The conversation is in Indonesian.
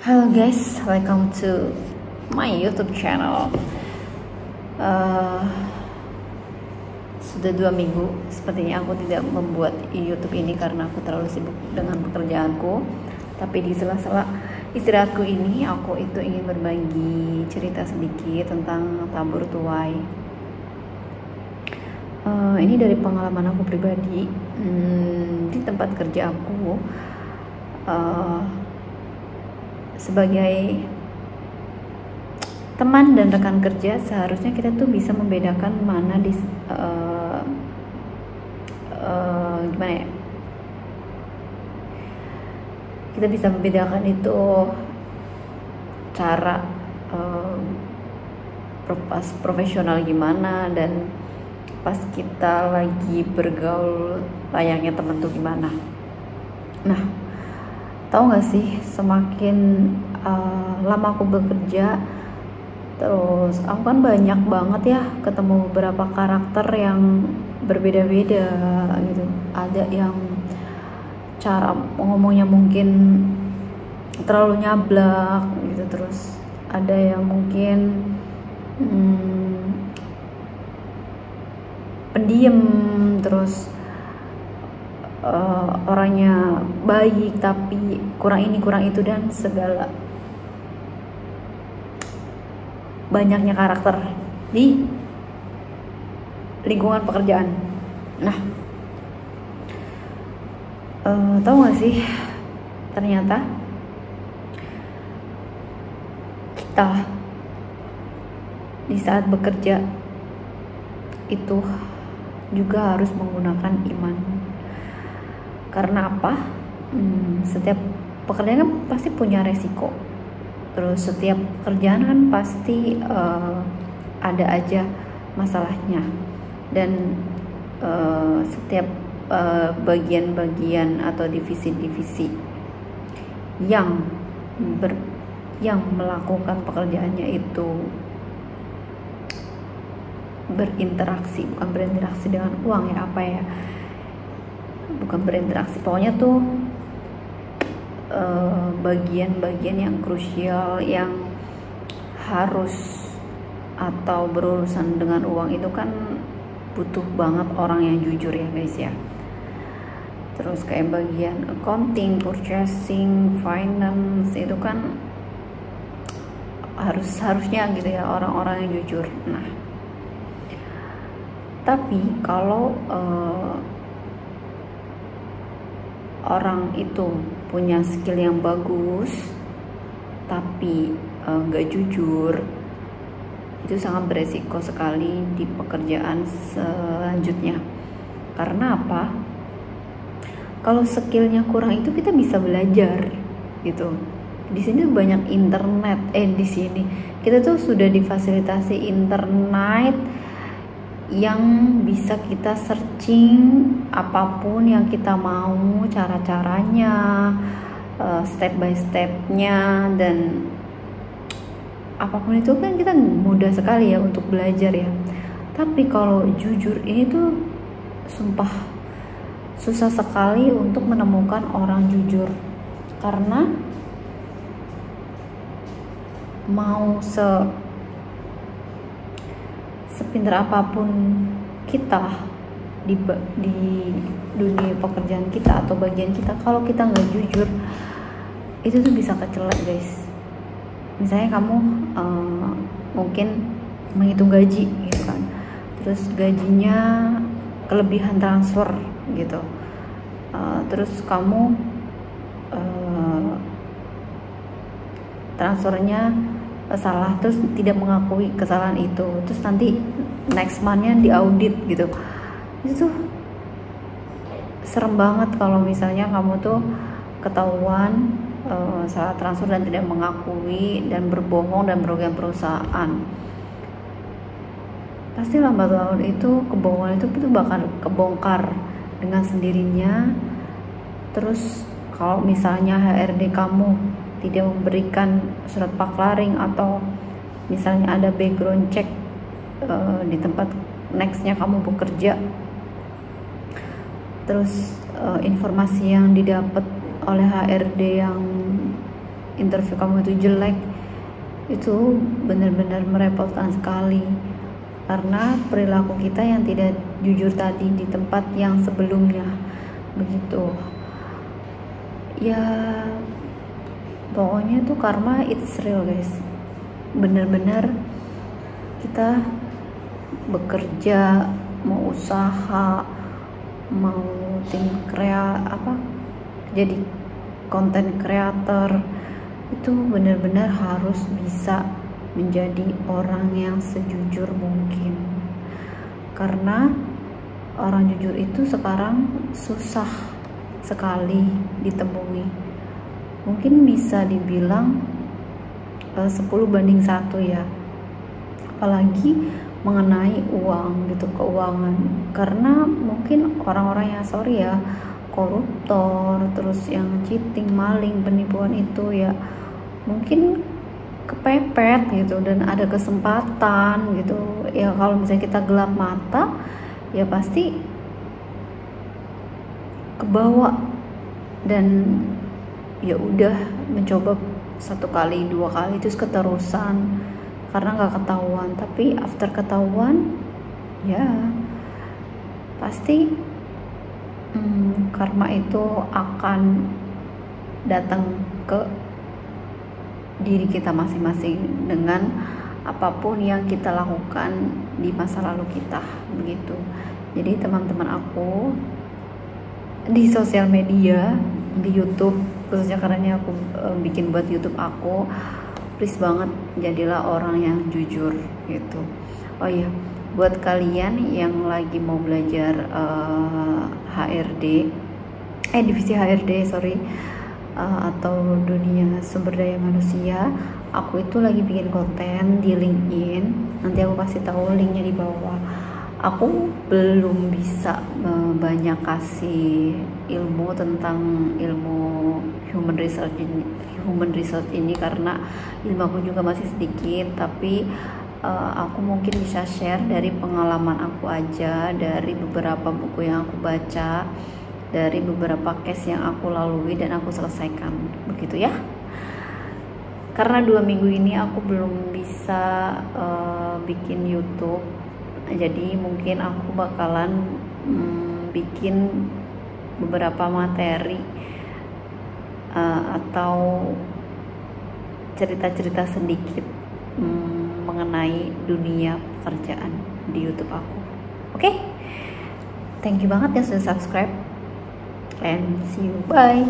Halo guys, welcome to my YouTube channel. Sudah 2 minggu sepertinya aku tidak membuat YouTube ini karena aku terlalu sibuk dengan pekerjaanku. Tapi di sela-sela istirahatku ini, aku itu ingin berbagi cerita sedikit tentang tabur tuai. Ini dari pengalaman aku pribadi. Di tempat kerja aku, sebagai teman dan rekan kerja, seharusnya kita tuh bisa membedakan mana gimana ya, kita bisa membedakan itu cara profesional gimana, dan pas kita lagi bergaul layaknya temen tuh gimana. Nah, tahu gak sih, semakin lama aku bekerja, terus aku kan banyak banget ya ketemu beberapa karakter yang berbeda-beda gitu. Ada yang cara ngomongnya mungkin terlalu nyablak gitu, terus ada yang mungkin pendiam, terus orangnya baik tapi kurang ini kurang itu, dan segala banyaknya karakter di lingkungan pekerjaan. Nah, tahu gak sih, ternyata kita di saat bekerja itu juga harus menggunakan iman. Karena apa? Setiap pekerjaan kan pasti punya resiko. Terus setiap pekerjaan kan pasti ada aja masalahnya. Dan setiap bagian-bagian atau divisi-divisi yang melakukan pekerjaannya itu berinteraksi dengan uang ya, bukan berinteraksi, pokoknya tuh bagian-bagian yang krusial yang harus atau berurusan dengan uang itu kan butuh banget orang yang jujur ya guys ya. Terus kayak bagian accounting, purchasing, finance itu kan harusnya gitu ya, orang-orang yang jujur. Nah, tapi kalau orang itu punya skill yang bagus tapi nggak jujur, itu sangat beresiko sekali di pekerjaan selanjutnya. Karena apa? Kalau skillnya kurang itu kita bisa belajar gitu. Di sini banyak internet, di sini kita tuh sudah difasilitasi internet yang bisa kita searching apapun yang kita mau, cara-caranya, step by stepnya, dan apapun itu kan kita mudah sekali ya untuk belajar ya. Tapi kalau jujur ini tuh sumpah susah sekali untuk menemukan orang jujur. Karena mau sepintar apapun kita di dunia pekerjaan kita atau bagian kita, kalau kita nggak jujur itu tuh bisa kecelek guys. Misalnya kamu mungkin menghitung gaji gitu kan, terus gajinya kelebihan transfer gitu, terus kamu transfernya salah, terus tidak mengakui kesalahan itu, terus nanti next month-nya diaudit gitu. Itu tuh serem banget kalau misalnya kamu tuh ketahuan salah transfer dan tidak mengakui dan berbohong dan merugikan perusahaan. Pasti lambat laun itu kebohongan itu bakal kebongkar dengan sendirinya. Terus kalau misalnya HRD kamu tidak memberikan surat paklaring, atau misalnya ada background check di tempat nextnya kamu bekerja, terus informasi yang didapat oleh HRD yang interview kamu itu jelek, itu benar-benar merepotkan sekali, karena perilaku kita yang tidak jujur tadi di tempat yang sebelumnya begitu ya. Pokoknya tuh karma it's real guys, bener-bener kita bekerja, mau usaha, mau jadi konten creator, itu benar-benar harus bisa menjadi orang yang sejujur mungkin, karena orang jujur itu sekarang susah sekali ditemui. Mungkin bisa dibilang 10 banding 1 ya, apalagi mengenai uang gitu, keuangan. Karena mungkin orang-orang yang koruptor, terus yang cheating, maling, penipuan itu ya mungkin kepepet gitu, dan ada kesempatan gitu ya. Kalau misalnya kita gelap mata ya pasti kebawa, dan ya udah mencoba 1 kali 2 kali terus keterusan karena nggak ketahuan. Tapi after ketahuan ya pasti karma itu akan datang ke diri kita masing-masing dengan apapun yang kita lakukan di masa lalu kita begitu. Jadi teman-teman aku di sosial media, di YouTube khususnya, karena aku bikin buat YouTube aku, please banget jadilah orang yang jujur gitu. Oh iya, buat kalian yang lagi mau belajar divisi HRD atau dunia sumber daya manusia, aku itu lagi bikin konten di LinkedIn. Nanti aku kasih tahu linknya di bawah. Aku belum bisa banyak kasih ilmu tentang ilmu human research ini karena ilmu aku juga masih sedikit, tapi aku mungkin bisa share dari pengalaman aku aja, dari beberapa buku yang aku baca, dari beberapa case yang aku lalui dan aku selesaikan begitu ya. Karena 2 minggu ini aku belum bisa bikin YouTube, jadi mungkin aku bakalan bikin beberapa materi atau cerita-cerita sedikit mengenai dunia pekerjaan di YouTube aku. Oke? Thank you banget yang sudah subscribe, and see you, bye.